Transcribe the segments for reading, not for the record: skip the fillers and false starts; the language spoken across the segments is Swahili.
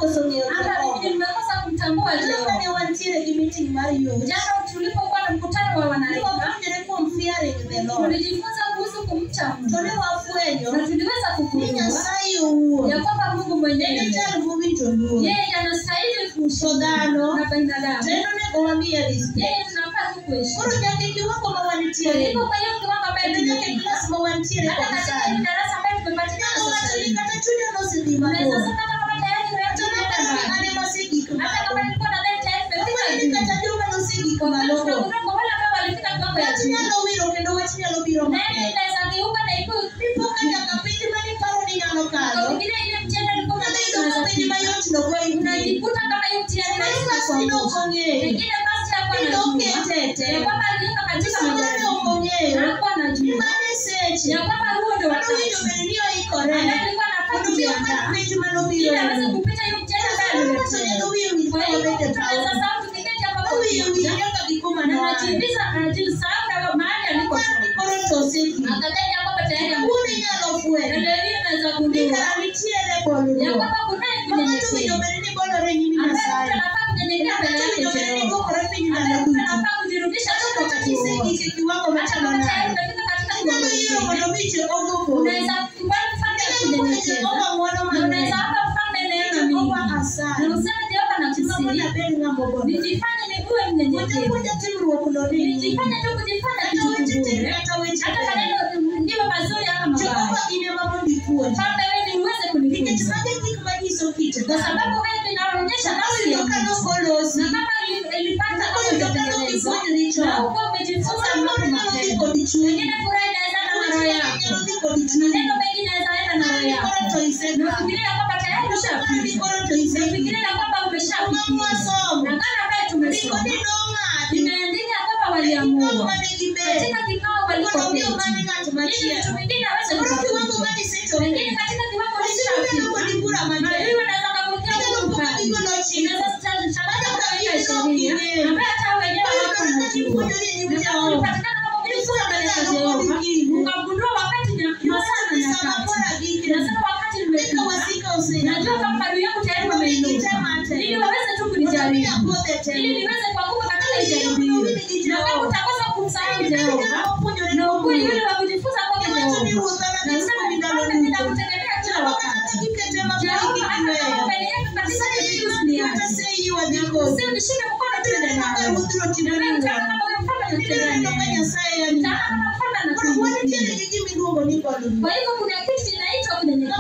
koso ng'eyo hata mimi nimekosa kumtambua Jehova. ne wantiere gi meeting mar youth. Jana tulipokuwa na mkutano wa wanarika, Wapuonjore kuom fearing the Lord. tulijifunza kuhusu kumcha Mungu. To ne wafwenyo Na tuliweza ni kugundua Nyasaye owuon ya kwamba Mungu en mwenyewe jal mowinjo luor. yeye anastahili To kuheshimiwa dhano na binadamu. tendo nego wamiye respect. Yeye tunafaa tu kuheshimu. Koro nyaka e kiwango ma wantiere, Ndipo kwa hiyo kiwango ambayo kendo nyaka e tumefika, klas ma wantiere hata kod katika sani, hili darasa ambayo tumepatikana nyalo sasa wacho ni hivi, kata chunya nosedhi unaweza mabor. sema kama tayari wewe To naparo ni ane masegik hata kama malo. nilikuwa nadhani tayari Aparo ni tumefika kata joma nosegik kwa malo kweli go. tunagundua kwa wale ambao walifika kiwango ya Wach juu. nyalo wiro kendo wach nyalo biro Neno matek. inaweza geuka na ikuwe Ipo ka nyaka piny mane iparo ni nyalo kwa kadho, mwingine ile mtihani alikuwa nyalo unadhani yudo ka unaweza piny fika. mayot no go ipiny. Unajikuta kama hiyo mtihani Samoro rahisi basi kwa ne ok mtu. ong'eyo. Pengine basi hakuwa Kendo anajua. okete e Ya teko. kwamba aliweka katika Samoro ne majaribio. ok ong'eyo. Hakuwa anajua. Mane seche. Ya kwamba huo ndio Mano winjo wakati. bende ni oikore. Ambaye alikuwa anafaa Mondo mi okal kujiandaa. penj manobiro. Ili aweze kupita hiyo mtihani ambaye Samoro ng'ato aliletewa. nyalo wiyo winj Kwa ka hiyo wabet e tunaweza town. sahau tukiketi hapa kwa Owiyo winj uwanja, nyaka gi kuma na noaye. anajisahau na mahali Kwani alikotoka. koro to oseki. Akadhani ya kwamba tayari Wuone nyalo fwenyo. ndio hiyo inaweza Ni kugundua kara nitiere ya bolruok. kwamba kunaye Ma ng'ato winjo kunyenyekea. bende ni bolore e nyim Ambaye Nyasaye. mtu anafaa kunyenyekea mbele Ng'ato yake winjo bende ni Jehova. bokore piny ndalo Ambaye mtu duto. anafaa kujirudisha tu Kata wakati kisegik wowote. e kiwango Hata machalo kama tayari nade. umefika katika Inyalo kiwango yiero mondo kingine, mi Jehova okonyi. unaweza kubali kufanya Inyalo puonjo kunyenyekea. Jehova ng'wono Na mang'eny. unaweza hapa mfalme neema Jehova mingi. asayi. Na useme Jehova na Tima mondo kusihi, abed ng'ama obolore. nijifanye ni uwe Puonja mnyenyekevu. puonja timruok no ni. Nijifanye tu kujifanya Kata kitu weche tek kizuri. kata weche Hata ber. maneno ndiyo mazuri ama Jehova mabaya. in ema mondo ipuonja. Mfalme wewe ni uweze Nikech kunifunza. mage gik manyiso kit Kwa dhano. sababu wewe inaonyesha nafsi ya Noyudo ka mtu. nokolosi. Na kama ilipata kama Noyudo ka hujatengenezwa, nokipuonjri na chon. huko umejifunza Samoro mambo nyalo dhi mapema. kod chunyi. Pengine furaha inaweza enda na roho yako. Nyalo dhi kod chunyi. Maneno mengi inaweza enda na roho Koro yako. to Na isekalo. ufikirie ya kwamba tayari Koro ushapita. koro to Na isekalo. ufikirie ya kwamba umeshafikia. Masomo. Na kama ambaye Ndiko tumesoma, ni nong'adi. imeandika ya kwamba Kikao waliamua. mane gibet. Katika kikao Mondo mi walikopeti. omany ng'at Ili machielo. mtu mwingine aweze Samoro kiwango kutafuta. mane isechope. Pengine katika kiwango Wasibu neno kod bura matek. Maadui wanaweza kukutia Inyalo nguvu buka kali. gigolo chik. Inaweza changamoto Hata katika kama sheria, ing'eyo. ambaye hata wenyewe Oyudore hawako ka wanajua. nipuonjori e nyim Na kama Jehova. ulipatikana kama umejifunza mbele za Jehova, ukagundua wakati na masaa na nyakati. Nasema wakati Eka umefika. wasika osenya. Najua kama adui yangu tayari wameinuka. Ili waweze tu kunijaribu. Ili niweze kuanguka katika hii jaribio. Na kama utakosa kumsahau Jehova, na ukuwe yule wa kujifunza kwake Jehova. Na useme mfalme ninakutegemea kila wakati. Jehova hata kama umeniweka katika vitu duniani. Sio nishike mkono tuende nawe. Na wewe utaona kama wewe mfalme anakutendea. Utaona kama mfalme anakuhudumia. Kwa hivyo kuna kitu kinaitwa kunyenyekea.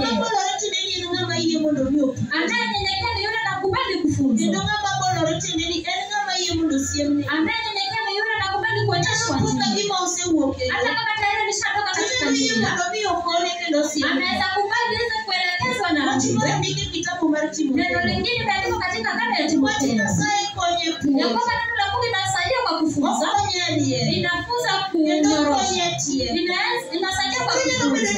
Anayenyenyekea ni yule anakubali kufunzwa. Anayenyenyekea ni yule anakubali kuonyeshwa njia. Hata kama tayari alishatoka katika njia, anaweza kubali iweze kuelekezwa na ajue. Neno lingine limeandikwa katika Agano ya Timotheo. Ya kwamba neno la Mungu linasaidia kwa kufunza. Linafunza kunyorosha. Inasaidia kwa kufunza.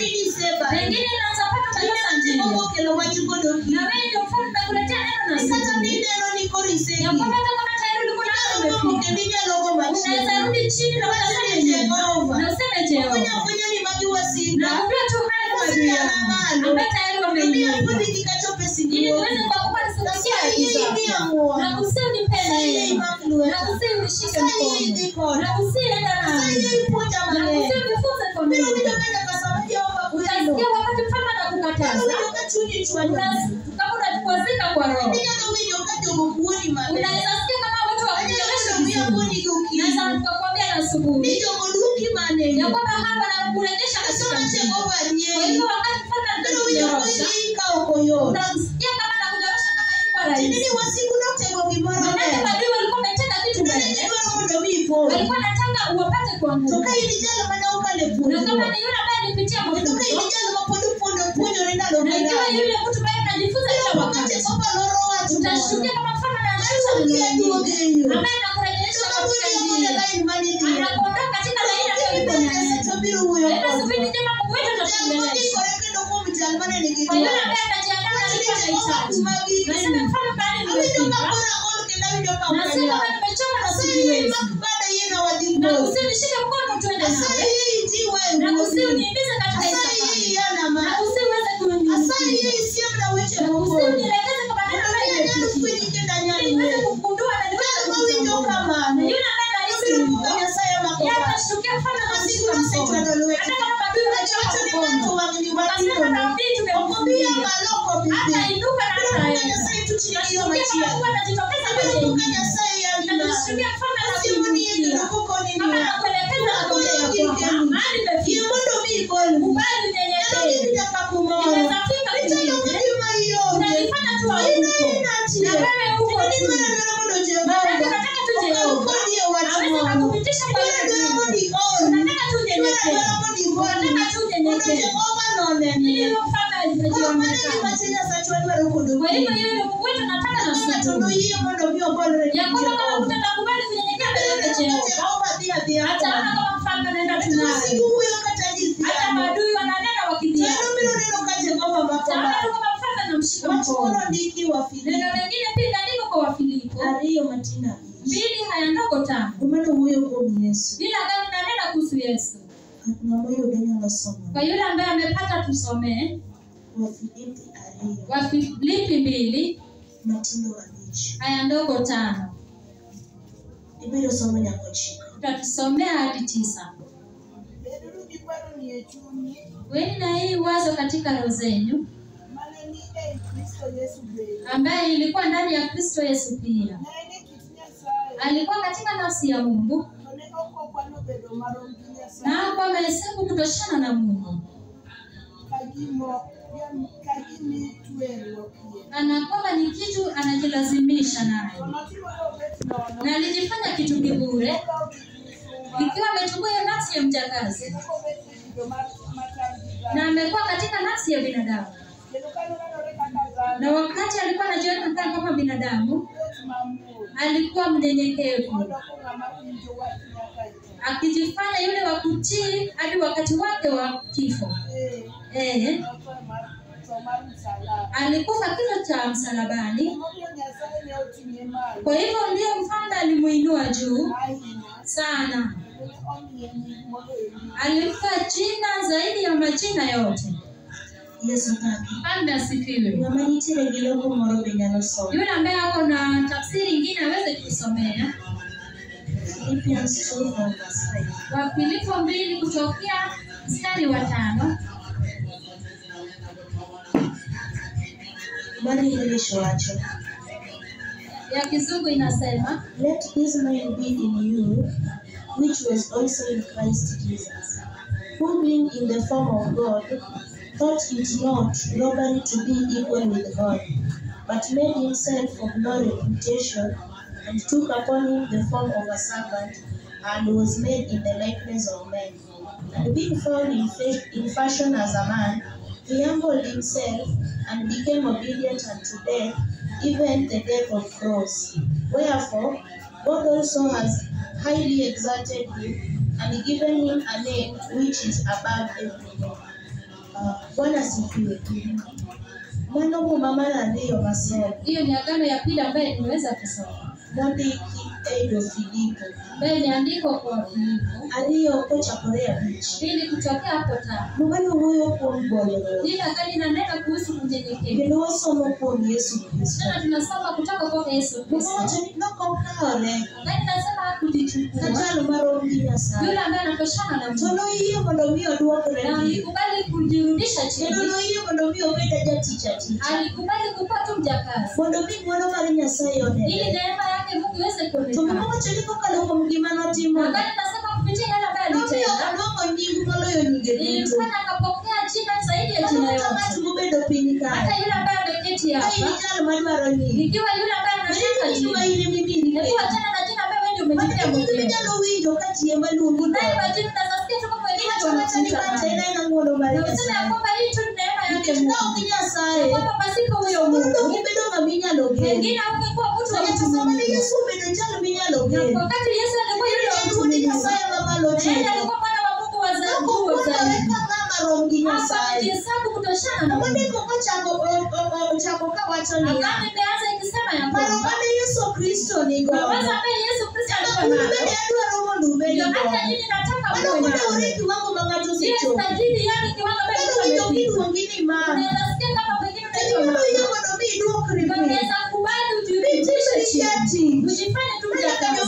Pengine inaweza pata makosa njia. Na wewe ndio mfalme umekuletea neno na sisi. Ya kwamba hata kama tayari ulikuwa nayo umefika. Unaweza rudi chini na utasema Jehova. Na useme Jehova. Na kujua tu hali kwa adui yako. Ambaye tayari wameinuka. Ili niweze kuwakupa nisikia agizo. Na kusihi unipende yeye. Na kusihi unishike mkono. Na kusihi enda nami. Na kusihi unifunze kwa mimi. Utasikia wakati mfalme anakukataza. Kama unakwazika kwa roho. Unaweza sikia kama watu wakuongelesha vizuri. Naweza kukwambia na asubuhi. Ya kwamba hapa na kurejesha katika njia. Kwa hivyo wakati mfalme anakunyorosha. Unasikia kama anakunyorosha kama yuko rahisi. Manake maadui walikuwa wametenda kitu mbele. Walikuwa wanataka uwapate kuanguka. Na kama ni yule ambaye alipitia mafunzo. Na ikiwa yule mtu ambaye anajifunza kila wakati. Utashtukia kama mfalme anashusha neno lingine. Ambaye anakurejesha katika njia. Anakuondoa katika laini aliyoipo ndani. Hata subiri njema Mungu wetu atakuongelesha. Kwa yule ambaye anajiandaa na alikuwa anahitaji. Nasema mfalme bali nimefika. Nasema kama nimechoka na sijiwezi. Na kusihi unishike mkono tuende nawe. Na kusihi uniingize katika hii safari. Na kusihi uweze kuniingiza. Na kusihi unielekeze kwa maneno ambayo chini hiyo machia. Mungu anajitokeza kwa Mungu njia. Nyasaye ya Na tunashuhudia mfalme anakuinukia. Kama anakuelekeza na kuambia kwamba mahali umefika. Kubali unyenyekee. Inaweza fika kwingine. Unalifanya tu wa huko. Na wewe huko tu. Maanake nataka tu Jehova aweze kukupitisha kwa hiyo dunia. Unataka tu unyenyekee. Unataka tu unyenyekee. Ili mfalme ajionekane. Kwa hivyo hiyo ndio Mungu wetu anataka na sisi. Ya kwamba kama mtu atakubali kunyenyekea mbele za Jehova, hata kama mfalme anaenda tunaye, hata maadui wananena wakidia, hata kama mfalme anamshika mkono. Neno lingine pia inaandikwa kwa Wafilipo 2:5. Bila gani nanena kuhusu Yesu. Kwa yule ambaye amepata tusomee Wafilipi 2:5. Tutasomea hadi 9. Weni na hii wazo katika roho zenu, ambaye ilikuwa ndani ya Kristo Yesu pia. Alikuwa katika nafsi ya Mungu, na hapo amehesabu kutoshana na Mungu. Anakwamba ni kitu anajilazimisha nayo. Na alijifanya kitu kibure, ikiwa amechukua hiyo nafsi ya mjakazi, na amekuwa katika nafsi ya binadamu. Na wakati alikuwa anajiona kama binadamu, alikuwa mnyenyekevu, akijifanya yule wa kutii hadi wakati wake wa kifo. Alikufa kifo cha msalabani. Kwa hivyo ndio mfalme alimuinua juu sana. Alimpa jina zaidi ya majina yote. Yesu Mfalme asifiwe. Yule ambaye ako na tafsiri nyingine aweze kusomea. Wafilipo 2 kutokea mstari wa 5. Ya Kizungu inasema, let this mind be in you, which was also in Christ Jesus, who being in the form of God, thought it not robbery to be equal with God, but made himself of no reputation, and took upon him the form of a servant, and was made in the likeness of men. And being found in fashion as a man, he humbled himself, and became obedient unto death, even the death of cross. Wherefore, God also has highly exalted him, and given him a name which is above every name. Bwana sifiwe. Mwana wa mama ndiyo masomo. Hiyo ni agano ya pili ambaye niweza kusoma. Ndio Edo Filipo. Mbele andiko kwa Filipo. Aliyokocha Korea Beach. Ili kutokea hapo 5. Mbona huyo kwa mbole? Ile agano inanena kuhusu kunyenyekea. Ndio somo kwa Yesu Kristo. Tena tunasoma kutoka kwa Yesu Kristo. Noko kale. Ngani nasema kujichukua. Katalo maro mbia sana. Yule ambaye anatoshana na Mungu. Tono hiyo ndio duoko na alikubali kujirudisha chini. Tono hiyo ndio beda jati chati. Alikubali kupata mjakazi. Ndio mwana mara Nyasaye yone. Ili neema yake Mungu iweze kuonekana. Tumekuwa chaliko kale kwa mgimano timu. Ngani nasema kupitia yale ambaye alitenda. Ndio nyingi maloyo nyingi. Ilifanya akapokea jina zaidi ya jina yote. Hata yule ambaye ameketi hapa. Ikiwa yule ambaye anashika jina. Ikiwa tena na jina ambaye wewe ndio umejitia mwenyewe. Naye majina tunasikia tuko kwa elimu tunatuita. Na useme ya kwamba hii tu neema yake Mungu. Kwamba pasipo huyo Mungu. Wengine hungekuwa mtu wa kutumikia. Na wakati Yesu alikuwa yule wa kutumikia. Yeye alikuwa mwana wa Mungu wa zaidi. Hapa amejihesabu kutoshana na Mungu. Agano imeanza ikisema ya kwamba Yesu Kristo ni God. Kwanza mbele Yesu Kristo alikuwa nalo. Ndio hata nyinyi nataka mwe nalo. Yes, tajiri yani kiwango mbele tumefika. Unasikia kama pengine unaitwa mama. Unaweza kubali ujirudishe chini. Ujifanye tu mjakazi.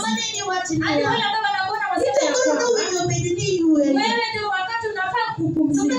Hadi wale ambao wanakuona wasema ya kwamba wewe ndio wakati unafaa kupumzika.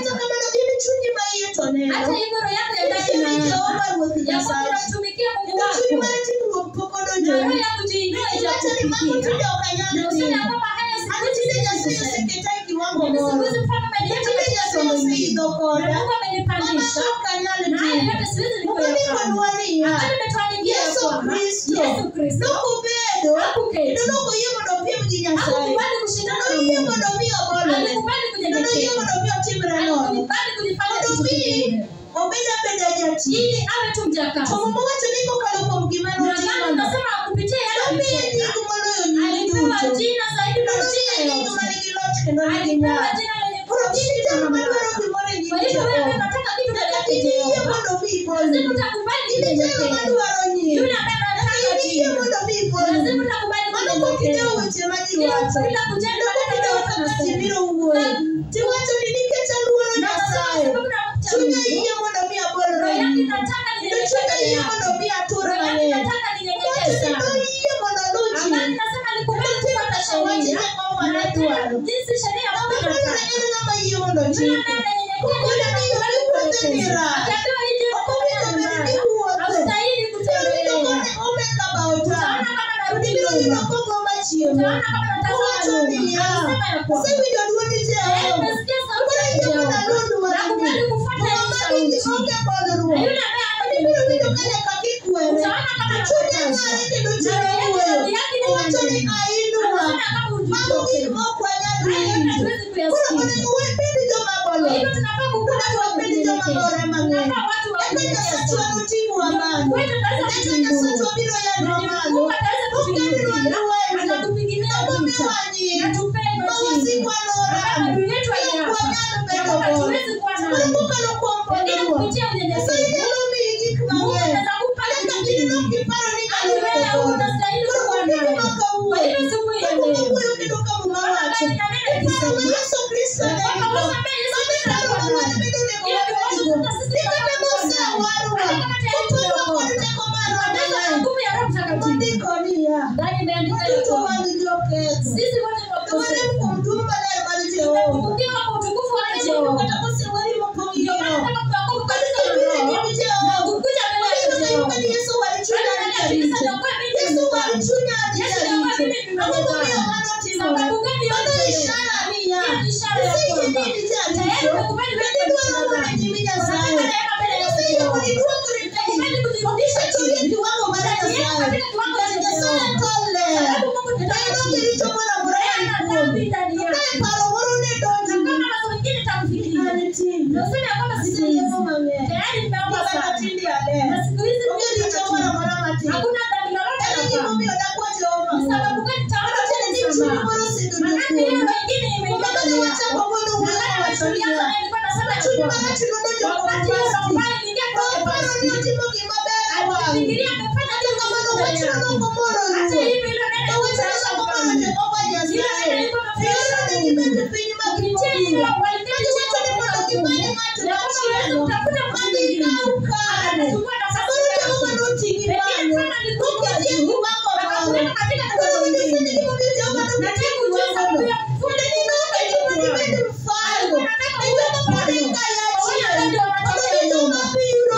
Hata hivyo roho yako ya ndani na wuoth ya kwamba Nyasaye. unamtumikia Mungu Chuny wako. mar ting'ruok pok Na odonjo. roho ya kujiinua Iwachoni mambo tinde ijakufikia. ok anyal Na useme ya timo. kwamba haya siku Ani hizi tinde Nyasaye siwezi. oseketa e kiwango Mimi siku moro. hizi mfano umeniweka Tinde katika Nyasaye somo hili. oseidho Na koda. Mungu amenipandisha. Ok anyal Na haya timo. yote siwezi Mungu ndiko nikuyafanya. dwaniya. Hapana, imetuandikia ya Yesu kwamba Kristo Yesu Kristo nokobedo hakuketi. kendo nokoyie mondo opiem gi Nyasaye. Hakukubali kushindana na Noyie Mungu. mondo omi obolore. Alikubali Kendo noyie kunyenyekea. mondo omi otimre nono. Alikubali kujifanya Mondo kitu omi kingine. obed abeda jatich. Ili awe tu mjakazi. To Muma wacho ni kokalo kuom gima Na maana notimono. nasema kupitia yale Nomiye alitenda, nying moloyo nying alipewa duto. jina zaidi Kendo na nomiye jina nying yote. manigi loch kendo nigi Alipewa nyalo. jina lenye Koro nguvu gini na jalo mamlaka. madwaro gimoro e nying Kwa hivyo wewe Jehova. unataka kitu mbele Nyaka yake iyie Jehova. mondo omi Lazima ibolri. utakubali Gini jalo kunyenyekea. madwaro nying. Yule ambaye Nyaka anataka iyie jina. mondo omi ibolri. Lazima utakubali Mano kokidewo kunyenyekea. weche ma ji Bila wacho. kujali Kendo kokidewo maneno kaka yote ji unasema. biro wuoyo. Tiwacho ni nikech aluoro Na lazima Nyasaye. sababu namcha Chunya Mungu. yie mondo omi abolre Roho e yake nyime. inataka Kendo chunya ninyenyekee yie yake. mondo omi atur Roho yake mang'eny. inataka ninyenyekee Wacho ni sana. noyie mondo oluw Amani chik. nasema alikubali Kendo timo kufuata kaka wach sheria. Jehova Na nodwaro. tena jinsi sheria ya Mungu Ng'ama inataka. en ng'ama yie mondo Yule chike. ambaye ananyenyekea Koko yule ni anakubali wuothe ni kuelekezwa. rach. Akiambiwa hii njia Ok owinjo bed mbaya, ni wuothe. haustahili Iyudo kutembelea. ka omeka baota. Utaona kama narudi Ibiro yudo nyuma. kogoma chiemo. Utaona kama natazama Owacho nyuma. niya, Anasema ya kwamba, asewinjo dwond Jehova. nimesikia sauti ya Koro Jehova. iyie mondo aluw Nakubali dwondni. kufuata hii Ng'ama sauti. nigi onge bolruok. Na yule ambaye Ibiro winjo ka ananyenyekea. nyaka kikwere. Utaona kama Chunye anakataza. ng'are kendo Na chunye roho yake wuoyo. ndani yake ni Owacho ni nani? ainua. Anasema kama Mago ujitoke. gik mok wanyal Haya yote winjo. hatuwezi Koro kuyasikia. onego wabed joma Kwa bolore. hivyo tunafaa kukuwa watu wa Wabed joma kunyenyekea. bolore mang'eny. Tunafaa watu wa Eka kunyenyekea Nyasachwa sana. noting'wa malo. Kwetu tunaweza Eka kutuinua. Nyasachwa biro yadwa Na malo. Mungu ataweza Okedwa kutuinulia. lwenje. Atatupigia Omomi vita. wanyien. Atupee Ma majina. wasikwa Ambaye noramo. adui yetu Ok aliapa. wanyal Ya bedo kwamba godo. hatuwezi kuwa Koro naye. kokalo kuom Lakini bolruok, kupitia Nyasaye unyenyekevu, nyalo miyi gik Mungu mang'eny. anaweza kupa Kaka kitu gini kingi. nokiparo ni Hadi nyalo wewe bedo godo. unastahili Koro kuwa okinyi naye. ma kawuono. Kwa hivyo siku ya Kaka leo, kawuoyo kendo ka Muma Baba wacho. ambaye ninanena Iparo ma nikisema, Yesu Kristo ne kwamba nigo. Mungu ambaye Yesu Mano Kristo paro alikuwa ma wan naye. bende onego Ile wabed kiwazo go. kuta sisi Ni kama kaka tuko naye. nosewarwa. Hata kama tayari Kopodwa kod tumeokoka. teko mar Roho Tunajaza na Maler. nguvu ya Roho Mtakatifu. Mondiko niya. Ndani imeandikwa ya Waduto kwamba, wan joketho. sisi wote ni To wadem wakosefu. kuom duong' maler mar Jehova. Tumepungukiwa kwa utukufu wa Kata Jehova. kosewari mopong' gi Ndio maana Roho. kama tunakuwa Kata kabisa na kibiro e Roho, nyim Jehova. na kukuja mbele ya Wabiro ng'eyo Jehova. ka Yesu war chunya Yaani ni kabisa jarito. ndio kwa mimi Yesu war nimebaki. chunya ni Yesu ndio kwa jarito. mimi Ang'o momiyo nimebaki. mano timore? Sababu gani Mano yote? ishara niya. Hiyo ni ishara ya Iseyie kwamba ni tayari jarito. umekubali wewe Kendo ni idwaro mondo mwanadamu. nyimi Nyasaye. Unataka neema mbele ya Iseyie Jehova. mondo iduokri piny. Unakubali kujirudisha Isechulie chini. kiwango mar Unajiweka Nyasaye. katika kiwango cha Nikech Nyasaye Jehova. to ler. Sababu Mungu ni Kae mtakatifu. onge richo moro amora Yeye mani hana kuome. dhambi ndani To yake. kae paro moro ne donjo Na kama mambo mengine itamfikia. Anitini. Na useme ya kwamba siku hizi Aseyemo mang'eny. tayari nimeomba Kaka sana. tindi aler. Na siku hizi Onge Mungu richo moro mtakatifu. amora matin. Hakuna dhambi lolote Ere nafanya. gimomiyo dakwa Jehova. Ni sababu gani taona Mano tiende ni chuny msamaha? moro osedonjo Maanake hiyo kuoma. wengine imeingia Omaka ndani ne yako. wachako mondo Na wuoyo kama wacho tulianza niya. na nilikuwa nasema ya Chuny kwamba marach nodonjo kuom wakati hiyo roho pasti. mbaya iliingia kwa Oparo ni pasti. otimo gima ber e wang'e. Alifikiria amefanya Hata kitu kamano kizuri wachno yake. nokomoro Hata ruoth. hivyo hilo neno To wachno lilimfurahisha nokomoro mfalme. Jehova Hilo Nyasaye. neno lilikuwa linamfurahisha Iyoro ne Mungu. gibet e piny ma Kupitia hilo gimobiro. waliketi Kata chini wacho ni mondo wakaanza gimany kuomba. ng'ato Ya kwamba waweze machielo. kutafuta mtu Mani mwingine. kaw kare. Akachukua nafasi Samoro Jehova yake. noting'i Pengine malo. sana alikuwa Noketi e juu. kiwango moro. Akakuweka katika Koro kiwango nyise ni kingine. gimomiyo Jehova noketi Nataka e kujua kiwango sababu no. ya Tiende ni noketo mondo ibed mfalme. Ne joma pod ikaya achiel. Mondo ji joma biro.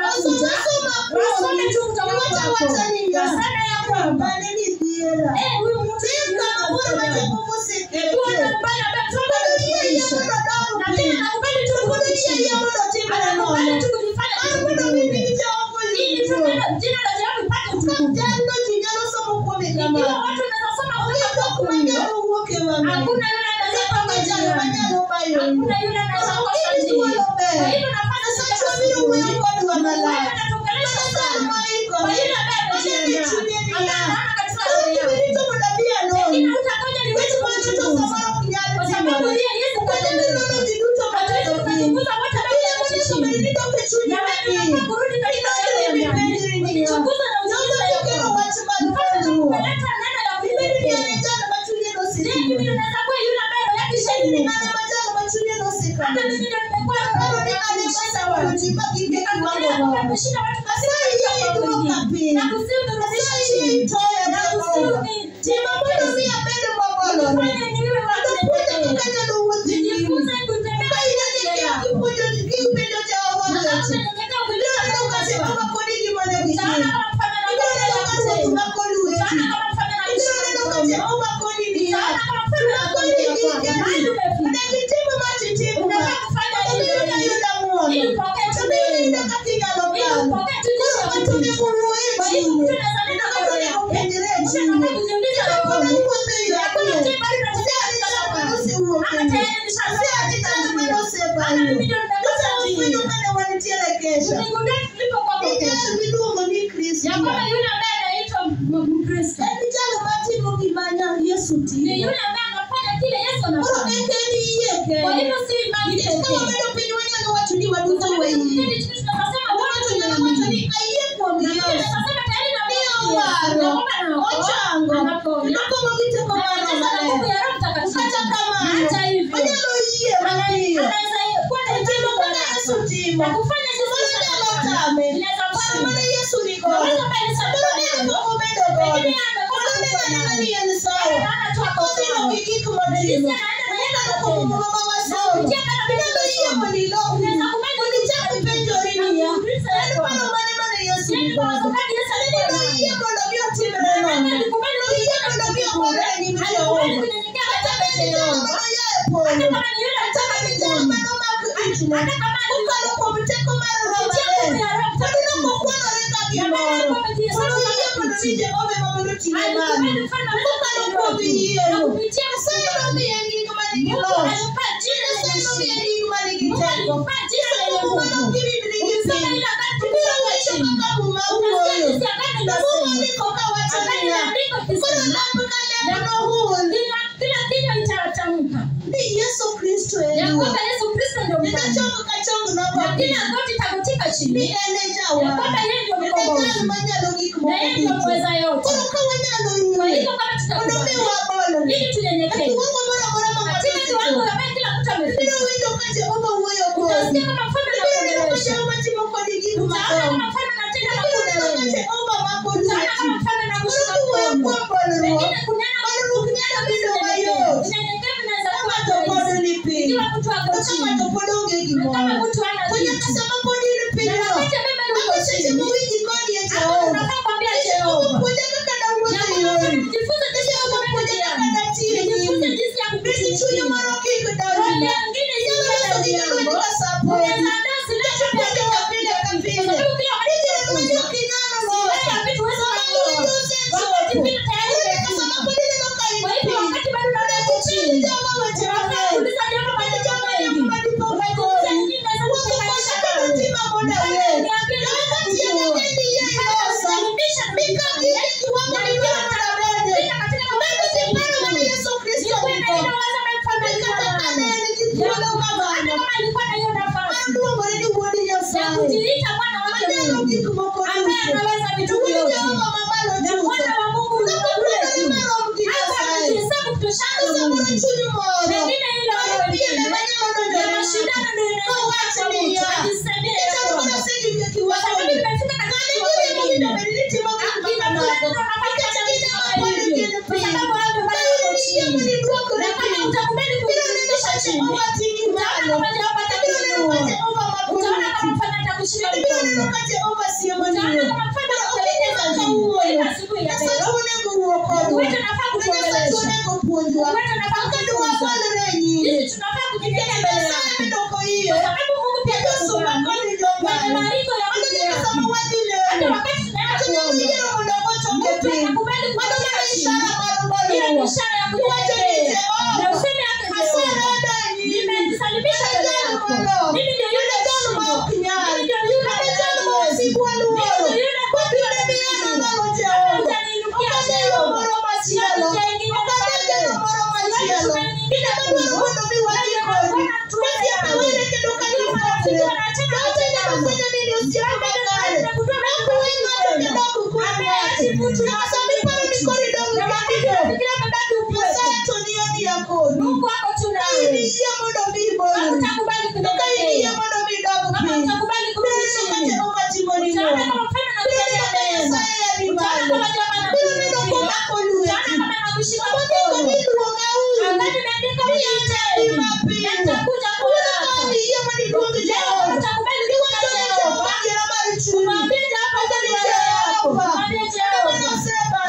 Osoma kuomi. Iwacho awacha niya. Mane ni dhiera. Tin kama moro ma Jehova osekete. Mondo iyie mondo odong piny. Mondo iyie mondo otimre nono. Mar mondo mi nying Jehova oyudre. Ka jalno ji nyalo somo kuome kamano. Onge jok manyalo wuok e wang'e. Onge kaka jalo manyalo bayo yo. Koro okini thuolo ber. Nyasaye biro wuoyo kodwa malach. Mana sano ma ikore. Mane ni chunye niya. Koro kibirito mondo adhi anon. Nikech mano to samoro ok nyal timore. Okanyal nono ji duto maneno piny. Pile monego bed ni dok e chunyi madiyo. Idonjri mipenjri niya. Jehova nokelo wach mag puonjruok. Ibed ni an e jal ma chunye nosetimore. Ibed ni an ema jal ma chunye nosekalo. Aparo ni an ema aseweyo ji ma gike kiwango moro. Aseyie iduoka piny. Aseyie itoya Jehova. Tima mondo mi abed mobolore. Kendo puonja kaka anyalo wuotho e nyimi. Ka in e kia kipenjo Jehova weche. Biro neno ka Sema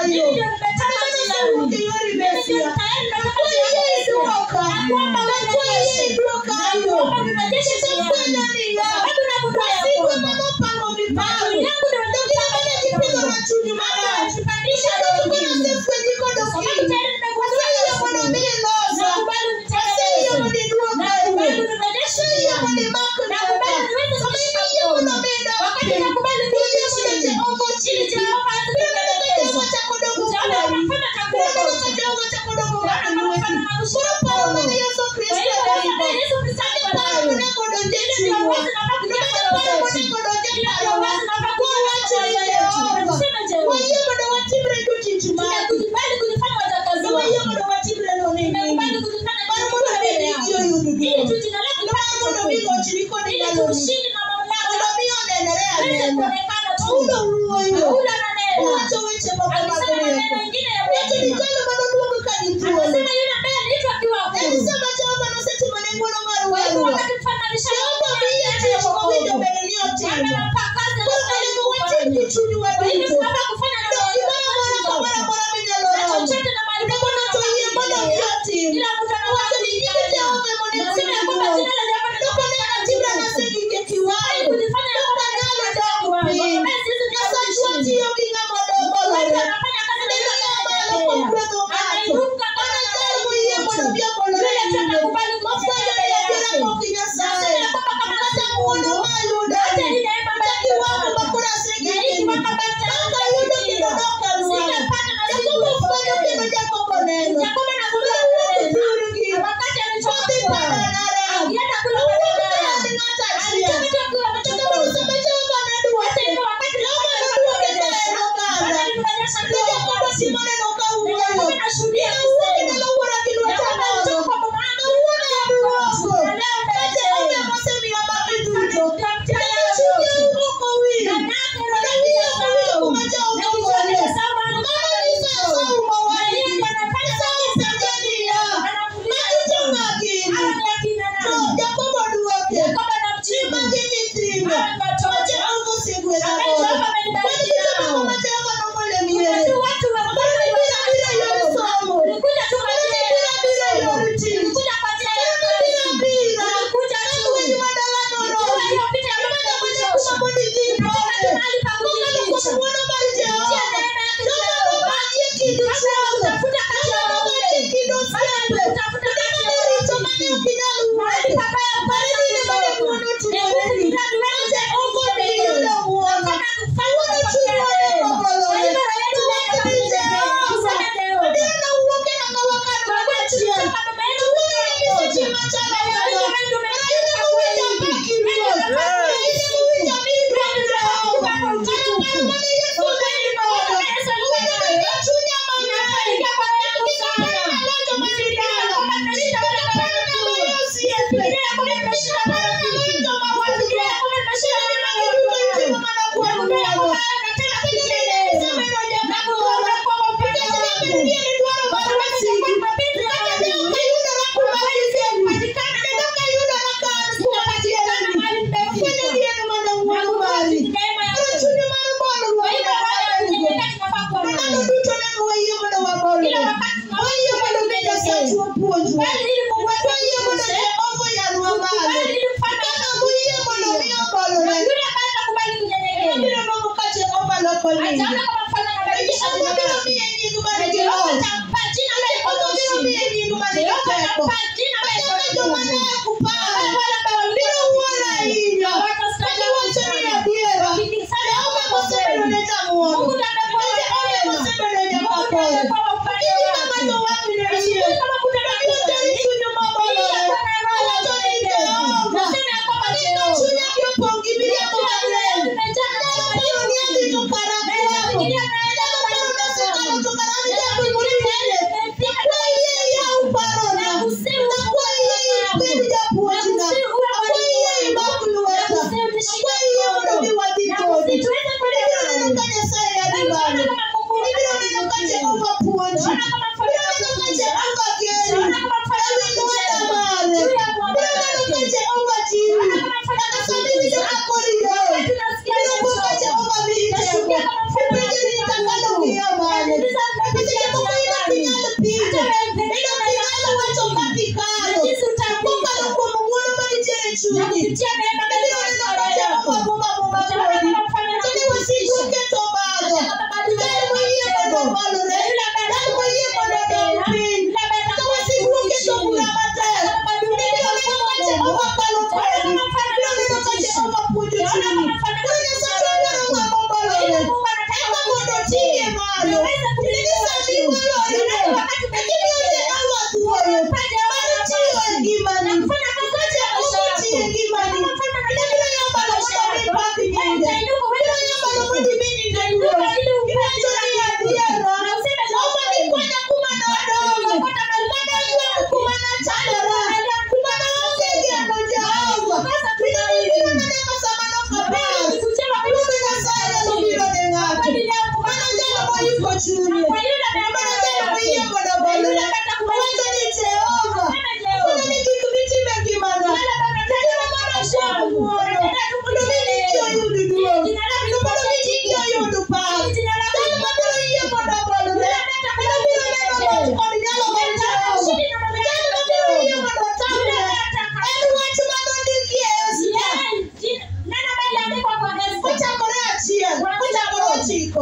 Jehova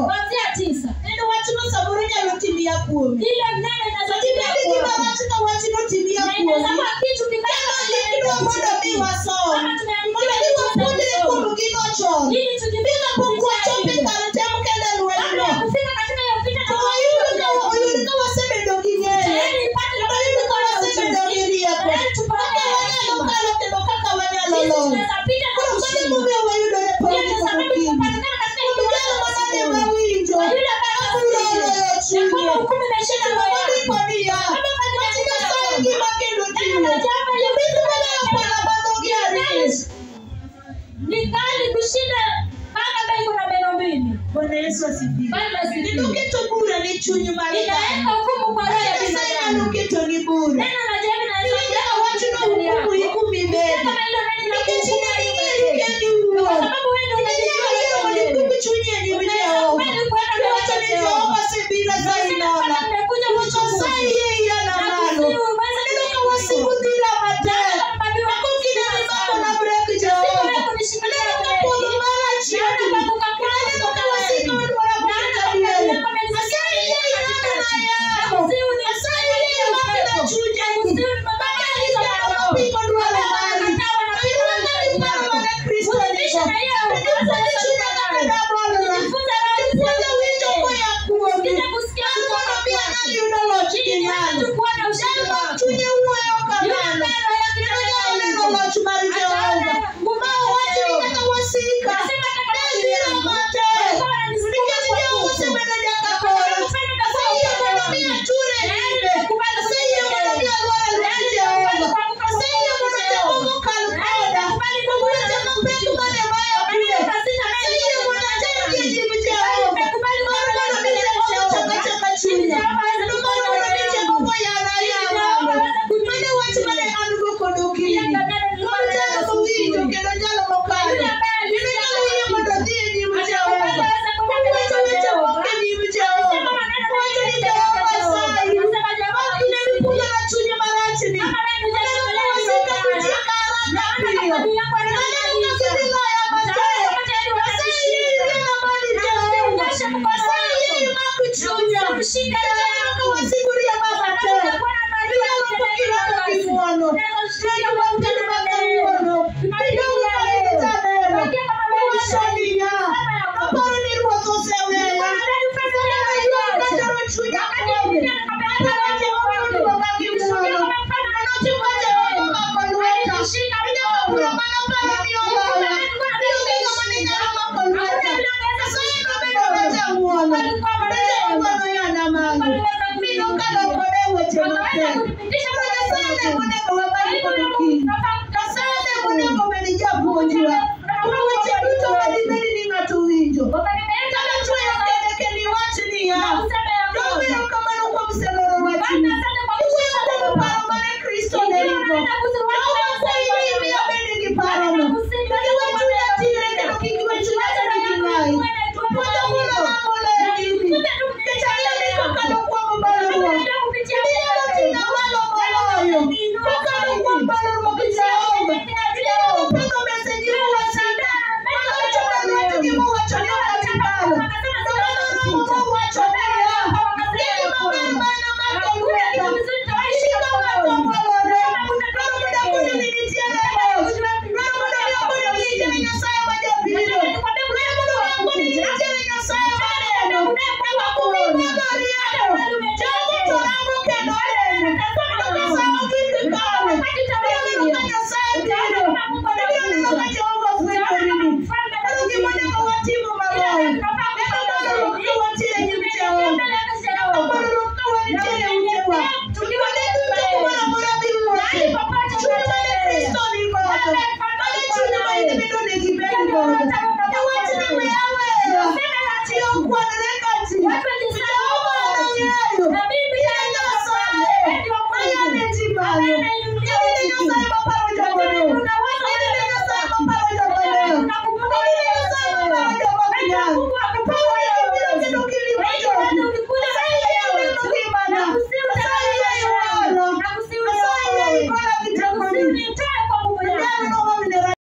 kuanzia 9. Neno wachino saburunya lotimia kuomi. Ile neno inazotimia kuomi. Kama wachino wachino timia kuomi. Na inasema kitu kibaya kama moda biwa so. Moda biwa pondele kumugino cho. Ili tujibika kukua chopi karutemu kenda luwelo. Kufika katika hiyo vita kwa oyuruka waseme ndogingere. Oyuruka waseme ndogiri yako. Kaka wana lokalo kendo kaka wana lolo. Kwa mume wa yudo le poli kumugini. Kumugano manade mawinjo. Afuro yoyo chini. Kumugani kwa niya. Matika sayo kima kendo jiwe. Yubitu wana yapana bandogiri. Nikali kushinda kama bengo na beno mbili. Bwana Yesu asifiwe. Nilukito bure ni chunyu marika. Inaeka hukumu kwa roho ya binadamu. Nilukito ni bure. Neno la jamii na nilukito watu na hukumu ikumi mbele. Kama hilo neno la Nikichina ni uo. kwa sababu wewe ndio unajijua ni kukuchunye ni video. Wacha ni Jehova sibira zainona. Wacha sai yeye ana nalo. Niluka wasiku dila matele. Wakukina ni mambo na break Jehova. Niluka podo mara chiani. Niluka wasiku ni wanabuka diele. Asai yeye ana na yako. Asai yeye wakina chuje. Baba hizo wanapiko duwala mali. Niluka ni mama na Kristo niko. Niluka ni chuna kakada bwana. Niluka wito kwa ya kuomi. Akona pia nani unalochi kinyani. Chunye uwe okamana. Niluka unalochi mari Jehova. Mao watu nitaka wasika. Nendira mate. Nikati Jehova semena jaka kora. Asaiya mwanamia ture nibe. Asaiya mwanamia luara luki Jehova. Asaiya mwanamia mungu kalukoda. Mwanamia mapeku mane maya kule. Asaiya mwanamia kijibu Jehova. Mwanamia Jehova chaka chunya. Mwanamia Jehova yana yana. Mwane watu mane anugo kodokini. Mwanamia mawito kendo jalo mokado. Ninekalo hiyo madadhie jibu Jehova. Wacha ni Jehova jibu Jehova. Wacha ni Jehova sai. Wakine mikuja na chunya marachi ni. Nena wasika kujia karaka pio. Nena unakidila ya mataya. Asai yeye na mani Jehova. Asai yeye makuchunya. Nena wasikuri ya mamataya. Nena wakukira na kifuano. Nena wakukira na kifuano. Nena wakukira neno. Washalia. Aparo ni ruoto seweya. Nena yu akataro chunya kuomi. Nena Jehova ni wabaki mwono. Nena Jehova Jehova makolweta. Nena wakura manapara miolala. Nena kika manigara makolweta. Asaya kabeno weta mwono. Nena Jehova no yana mangu. Mino kado kodewe jemote. Kasale mweneko wabaki kodokini. Kasale mweneko menija kuonjua.